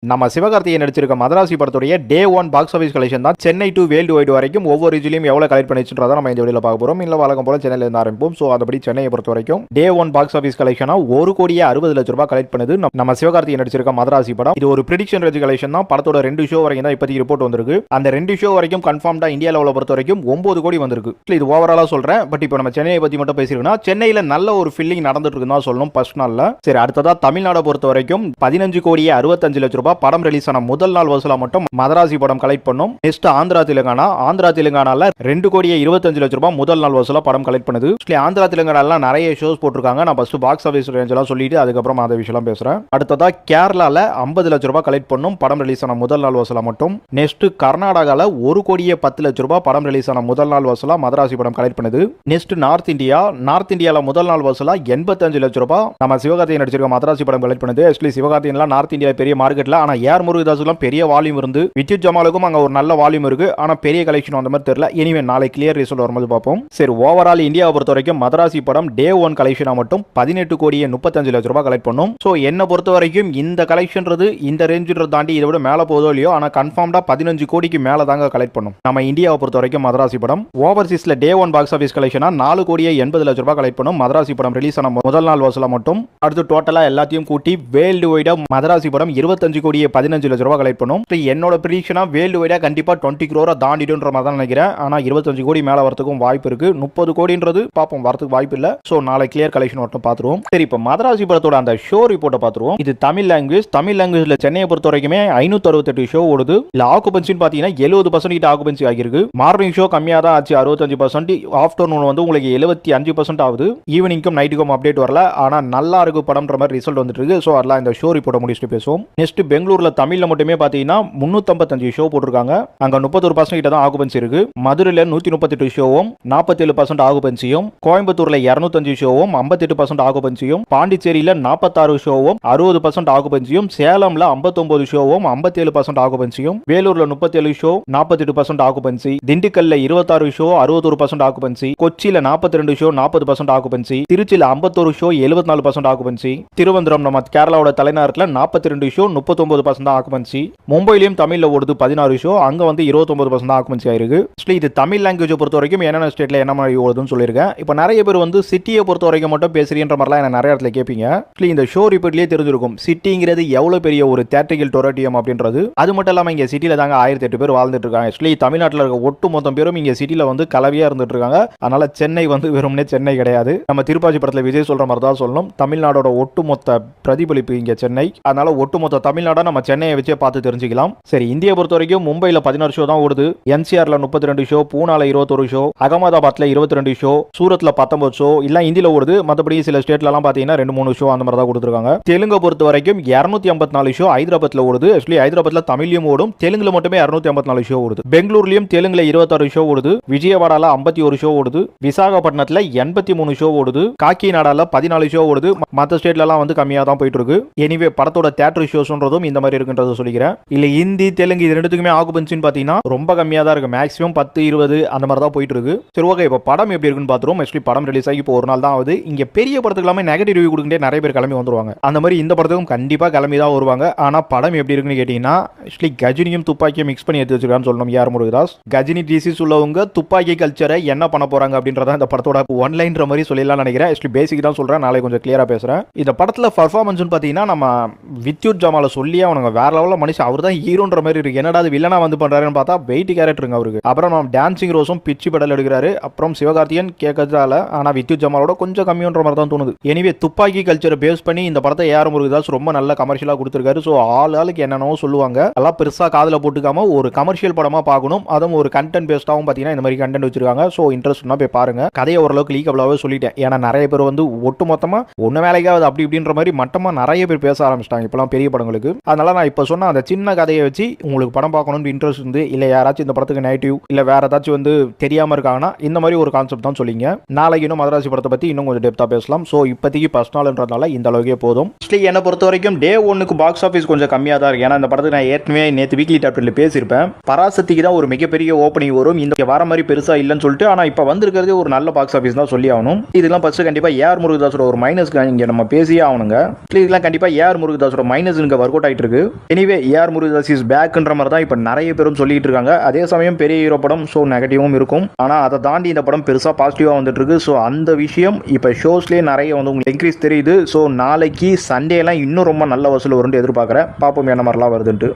நம்ம சிவகார்த்திகேயன் நடிச்சிருக்க மதராசி படத்துடைய டே 1 box office collection தான் சென்னை டு வேர்ல்டு வைடு வரைக்கும் ஒவ்வொரு ரீஜிலையும் எவ்வளவு கலெக்ட் பண்ணிச்சுன்றதை நம்ம இந்த வீடியோல பார்க்க போறோம். இல்ல வழக்கம் போல சென்னையில இருந்து ஆரம்பிப்போம். சோ அதபடி சென்னையை பொறுத்த வரைக்கும் டே 1 பாக்ஸ் ஆஃபீஸ் கலெக்ஷனா 1 கோடியே 60 லட்சம் ரூபாய் கலெக்ட் பண்ணுது நம்ம சிவகார்த்திகேயன் நடிச்சிருக்க மதராசி படம். இது ஒரு பிரெடிக்ஷன் ரேஞ்ச் கலெக்ஷன் தான். படத்தோட 2 ஷோ வரைக்கும் தான் இப்போதைக்கு ரிப்போர்ட் வந்திருக்கு. அந்த 2 ஷோ வரைக்கும் கன்ஃபார்ம்டா இந்தியா லெவல பொறுத்த வரைக்கும் 9 கோடி வந்திருக்கு. இது ஓவராலா சொல்றேன். பட் இப்போ நம்ம சென்னையை பத்தி மட்டும் பேசிருக்கோம்னா சென்னையில நல்ல ஒரு ஃபில்லிங் நடந்துட்டு இருக்குன்னு தான் சொல்லணும் ஃபர்ஸ்ட் நாள்ல. சரி, அடுத்ததா தமிழ்நாடு பொறுத்த வரைக்கும் 15 கோடியே 65 லட்சம் ரூபாய் படம் ரிலீஸ் ஆன முதல் நாள் வசூலா மட்டும் மதராசி படம் கலெக்ட் பண்ணும். நெக்ஸ்ட் ஆந்திரா தெலுங்கானால 2 கோடியே 25 லட்சம் ரூபாய் முதல் நாள் வசூலா படம் கலெக்ட் பண்ணுது. ஆந்திரா தெலுங்கானால நிறைய ஷோஸ் போட்டிருக்காங்க. நான் ஃபர்ஸ்ட் பாக்ஸ் ஆஃபீஸ் ரேஞ்ச் எல்லாம் சொல்லிட்டு அதுக்கப்புறம் அந்த விஷயம் பேசுறேன். அடுத்ததா கேரளால 50 லட்சம் ரூபாய் கலெக்ட் பண்ணும் படம் ரிலீஸ் ஆன முதல் நாள் வசூலா மட்டும். நெக்ஸ்ட் கர்நாடகால 1 கோடியே 10 லட்சம் ரூபாய் படம் ரிலீஸ் ஆன முதல் நாள் வசூலா மதராசி படம் கலெக்ட் பண்ணுது. நெக்ஸ்ட் நார்த் இந்தியால முதல் நாள் வசூலா 85 லட்சம் ரூபாய் நம்ம சிவகார்த்திகேயன் நடிச்சிருக்க மதராசி படம் கலெக்ட் பண்ணுது. ஆக்சுவலி சிவகார்த்திகேயன் நார்த் இந்தியா பெரிய மார்க்கெட்ல, ஆனா ஏஆர் முருகதாஸ் பெரிய வால்யூம் இருந்து வித்யுத் ஜமாலுக்கும் அங்க ஒரு நல்ல வால்யூம் இருக்கு. ஆனா பெரிய கலெக்ஷன் அந்த மாதிரி தெரியல. எனிவே நாளை கிளியர் ரிசல்ட் வரும்போது பார்ப்போம். சரி, ஓவரால் இந்தியாவை பொறுத்த வரைக்கும் மதராசி படம் டே 1 கலெக்ஷனா மட்டும் 18 கோடியே 35 லட்சம் ரூபாய் கலெக்ட் பண்ணும். சோ என்ன பொறுத்த வரைக்கும் இந்த கலெக்ஷன்றது இந்த ரேஞ்சுன்றது தாண்டி இதை விட மேல போதோ இல்லையோ, ஆனா கன்ஃபார்ம்டா 15 கோடிக்கு மேல தாங்க கலெக்ட் பண்ணும் நம்ம இந்தியாவை பொறுத்த வரைக்கும் மதராசி படம். ஓவர்சீஸ்ல டே 1 பாக்ஸ் ஆஃபீஸ் கலெக்ஷனா 4 கோடியே 80 லட்சம் ரூபாய் கலெக்ட் பண்ணும் மதராசி படம் ரிலீஸ் ஆன முதல் நாள் வசூலா மட்டும். அடுத்து டோட்டலா எல்லாத்தையும் கூட்டி வேர்ல்டு வைடா மதராசி படம் 25 கோடியே 15 லட்சம் ரூபாய் கலெக்ட் பண்ணும். என்னோட ப்ரெடிக்ஷனா வேர்ல்டு வைடா கண்டிப்பா 20 crore தாண்டிடுன்ற மாதிரி தான் நினைக்கிறேன். ஆனா 25 கோடி மேல வரதுக்கும் வாய்ப்பு இருக்கு. 30 கோடின்றது பாப்போம், வரதுக்கு வாய்ப்பு இல்ல. சோ நாளை கிளியர் கலெக்ஷன் மட்டும் பாத்துருவோம். சரி, இப்போ மதராசி படத்தோட அந்த ஷோ ரிப்போர்ட்டை பாத்துருவோம். இது தமிழ் லாங்குவேஜ்ல சென்னையை பொறுத்த வரைக்குமே 568 ஷோ ஓடுது. இல்ல ஆக்குபென்சின்னு பாத்தீங்கன்னா 70% கிட்ட ஆக்குபென்சி ஆகிருக்கு. மார்னிங் ஷோ கம்மியா தான் ஆச்சு 65%. ஆஃப்டர்நூன் வந்து உங்களுக்கு 75% ஆகுது. ஈவினிங்கும் நைட்டுக்கும் அப்டேட் வரல. ஆனா நல்லா இருக்கு படம்ன்ற மாதிரி ரிசல்ட் வந்துட்டு இருக்கு. சோ அதெல்லாம் இந்த ஷோ ரிப்போர்ட்டை முடிச்சுட்டு பேசுவோம். நெக்ஸ்ட் பெங்களூர்ல தமிழ்ல மட்டுமே பாத்தீங்கன்னா 355 ஷோ போட்டிருக்காங்க. அங்க 31% கிட்ட தான் ஆக்குபென்சி இருக்கு. மதுரையில 138 ஷோவும் 47% ஆக்குபென்சியும், கோயம்புத்தூர்ல 205 ஷோவும் 58% ஆக்குபென்சியும், பாண்டிச்சேரியில 46 ஷோவும் 60% ஆக்குபென்சியும், சேலம்ல 59 ஷோவும் 57% ஆக்குபென்சியும், வேலூர்ல 37 ஷோ 48% ஆக்குபென்சி, திண்டுக்கல்ல 26 ஷோ 61% ஆக்குபென்சி, கொச்சியில 42 ஷோ 40% ஆக்குபென்சி, திருச்சியில 51 ஷோ 74% ஆக்குபென்சி, திருவனந்தபுரம் நம்ம கேரளாவோட தலைநகரத்துல 42 ஷோ 39% ஆக்குபென்சி, மும்பையிலும் தமிழ்ல ஓடுது 16 ஷோ, அங்க வந்து 29% ஆக்குபென்சி ஆயிருக்கு. இது தமிழ் லாங்குவேஜ் பொறுத்த வரைக்கும் என்னென்ன ஸ்டேட்ல என்ன மாதிரி ஓடுதுன்னு சொல்லியிருக்கேன். இப்போ நிறைய பேர் வந்து சிட்டியை பொறுத்த வரைக்கும் மட்டும் பேசுறீன்ற மாதிரிலாம் என்ன நிறைய இடத்துல கேட்பீங்க. இந்த ஷோ ரிப்போர்ட்லயே தெரிஞ்சிருக்கும் சிட்டிங்கிறது எவ்வளவு பெரிய ஒரு தேட்ரிக்கல் டொரட்டியம் அப்படின்றது. அது மட்டும் இல்லாம இங்க சிட்டில தாங்க 1008 பேர் வாழ்ந்துட்டு இருக்காங்க. ஆக்சுவலி தமிழ்நாட்டில் இருக்க ஒட்டு மொத்தம் பேரும் இங்க சிட்டில வந்து கலவையா இருந்துட்டு இருக்காங்க. அதனால சென்னை வந்து வெறும்னே சென்னை கிடையாது. நம்ம திருப்பாச்சி படத்துல விஜய் சொல்ற மாதிரி தான் சொல்லணும். தமிழ்நாடோட ஒட்டுமொத்த பிரதிபலிப்பு இங்க சென்னை. அதனால ஒட்டுமொத்த தமிழ்நாடை நம்ம சென்னையை வச்சே பார்த்து தெரிஞ்சுக்கலாம். சரி, இந்தியா பொறுத்த வரைக்கும் மும்பைல 16 ஷோ தான் ஓடுது. என்சிஆர்ல 32 ஷோ, பூனால 21 ஷோ, அகமதாபாத்ல 22 ஷோ, சூரத்ல 19 ஷோ இல்ல இந்தியில ஓடுது. மற்றபடி சில ஸ்டேட்ல எல்லாம் பாத்தீங்கன்னா 2-3 ஷோ அந்த மாதிரி தான் கொடுத்துருக்காங்க. தெலுங்கு பொறுத்த வரைக்கும் 254 ஷோ ஹைதராபாத்ல ஓடுது. ஆக்சுவலி ஹைதராபாத்ல தமிழ்லயும் ஓடும், தெலுங்குல மட்டுமே 254 ஷோ ஓடுது. பெங்களூர்லயும் தெலுங்குல 26 ஷோ ஓடுது. விஜயவாடால 51 ஷோ ஓடுது. விசாகப்பட்டினத்துல 83 ஷோ ஓடுது. காக்கிநாடால 14 ஷோ ஓடுது. மற்ற ஸ்டேட்ல எல்லாம் வந்து கம்மியா தான் போயிட்டு இருக்கு. எனிவே படத்தோட தியேட்டர் ஷோஸ்ன்றதும் இந்த மாதிரி இருக்குன்றத சொல்லிக்கிறேன். இல்ல ஹிந்தி தெலுங்கு இது ரெண்டுத்துக்குமே ஆக்குபென்சின்னு பாத்தீங்கன்னா ரொம்ப கம்மியா தான் இருக்கு. மேக்ஸிமம் 10-20 அந்த மாதிரி தான் போயிட்டு இருக்கு. சரி, ஓகே, இப்போ படம் எப்படி இருக்குன்னு பாத்துருவோம். ஆக்சுவலி படம் ரிலீஸ் ஆகி இப்போ ஒரு நாள் தான் ஆகுது. இங்க பெரிய படத்துக்கு எல்லாமே நெகட்டிவ் ரிவ்யூ கொடுக்கிட்டே நிறைய பேர் கிளம்பி வந்துருவாங்க. அந்த மாதிரி இந்த படத்துக்கும் கண்டிப்பா கிளம்பி தான் வருவாங்க. ஆனா படம் எப்படி இருக்குன்னு கேட்டீங்கன்னா ஆக்சுவலி கஜினியும் துப்பாக்கியும் மிக்ஸ் பண்ணி எடுத்து வச்சிருக்கான்னு சொல்லணும் ஏஆர் முருகதாஸ். கஜினி டிசிஸ் உள்ளவங்க துப்பாக்கி கல்ச்சரை என்ன பண்ண போறாங்க அப்படின்றத இந்த படத்தோட ஒன்லைன்ற மாதிரி சொல்லலாம் நினைக்கிறேன். ஆக்சுவலி பேசிக் தான் சொல்றேன், நாளை கொஞ்சம் கிளியரா பேசுறேன். இந்த படத்துல பர்ஃபார்மன்ஸ் பாத்தீங்கன்னா நம்ம வித்யுத் ஜமால சொல்லியே அவனுங்க வேற லெவல்ல மனுஷன். அவர் தான் ஹீரோன்ற மாதிரி இருக்கு. என்னடா வில்லனா வந்து பண்றாருன்னு பார்த்தா வெயிட் கேரக்டருங்க அவருக்கு. அப்புறம் நம்ம டான்சிங் ரோஸும் பிச்சு படல் எடுக்கிறாரு. அப்புறம் சிவகார்த்திகேயன் கேட்கறதால ஆனா வித்யுத் ஜமாலோட கொஞ்சம் கம்மின்ற மாதிரி தான் தோணுது. எனிவே துப்பாக்கி கல்ச்சரை பேஸ் பண்ணி இந்த படத்தை ஏஆர் முருகதாஸ் ரொம்ப நல்ல கமர்ஷியலா கொடுத்திருக்காரு. சோ ஆளுக்கு என்னென்னவோ சொல்லுவாங்க, எல்லாம் பெருசா காதுல போட்டுக்காம ஒரு கமர்ஷியல் படமா பார்க்கணும். அதுவும் ஒரு கண்டென்ட் பேஸ்டாவும் பாத்தீங்கன்னா இந்த மாதிரி கண்டென்ட் வச்சிருக்காங்க. சோ இன்ட்ரெஸ்ட்னா போய் பாருங்க. கதையை ஓரளவுக்கு லீக்கபிளாவே சொல்லிட்டேன். ஏன்னா நிறைய பேர் வந்து ஒட்டு மொத்தமா ஒன்னு வேலைக்காவது அப்படி இப்படின்ற மாதிரி மட்டமா நிறைய பேர் பேச ஆரம்பிச்சிட்டாங்க இப்பெல்லாம் பெரிய படங்களுக்கு. அதனால நான் இப்ப சொன்ன அந்த சின்ன கதையை வச்சு உங்களுக்கு படம் பார்க்கணும்னு இன்ட்ரெஸ்ட் இருந்து இல்ல யாராச்சும் இந்த படத்துக்கு நெகட்டிவ் இல்ல வேற ஏதாச்சும் வந்து தெரியாம இருக்காங்கன்னா இந்த மாதிரி ஒரு கான்செப்ட் தான் சொல்லிங்க. நாளைக்கு இன்னும் மதராசி படத்தை பத்தி இன்னும் கொஞ்சம் டெப்தா பேசலாம். சோ இப்போதைக்கு ஃபர்ஸ்ட் நாள்ன்றதால இந்த அளவுக்கே போதும். என்னை பொறுத்த வரைக்கும் டே 1க்கு பாக்ஸ் ஆஃபீஸ் கொஞ்சம் கம்மியா தான் இருக்கு. ஏன்னா இந்த படத்துக்கு நான் ஏற்கனவே நேற்று வீக்லி டாப்ல பேசியிருப்பேன். பராசக்திக்கு தான் ஒரு மிகப்பெரிய ஓப்பனிங் வரும். இந்த வர மாதிரி பெருசா இல்லைன்னு சொல்லிட்டு, ஆனா இப்ப வந்திருக்கிறது ஒரு நல்ல பாக்ஸ் ஆஃபீஸ் தான் சொல்லி ஆகணும். இதெல்லாம் ஃபர்ஸ்ட் கண்டிப்பா ஏஆர் முருகதாஸோட ஒரு மைனஸ் இங்க நம்ம பேசியே ஆகணுங்க. இதெல்லாம் கண்டிப்பா ஏஆர் முருகதாஸோட மைனஸ் இங்க ஒர்க் அவுட் ஆகிட்டு இருக்கு. எனிவே ஏஆர் முருகதாஸ் இஸ் பேக்ன்ற மாதிரி தான் இப்போ நிறைய பேரும் சொல்லிட்டு இருக்காங்க. அதே சமயம் பெரிய ஹீரோ படம், ஸோ நெகட்டிவும் இருக்கும். ஆனால் அதை தாண்டி இந்த படம் பெருசாக பாசிட்டிவாக வந்துட்டு இருக்கு. ஸோ அந்த விஷயம் இப்போ ஷோஸ்லேயே நிறைய வந்து உங்களுக்கு இன்க்ரீஸ் தெரியுது. ஸோ நாளைக்கு சண்டேலாம் இன்னும் ரொம்ப நல்ல வசூல் வரும்னு எதிர்பார்க்குறேன். பார்ப்போம் என்ன மாதிரிலாம் வருதுன்ட்டு.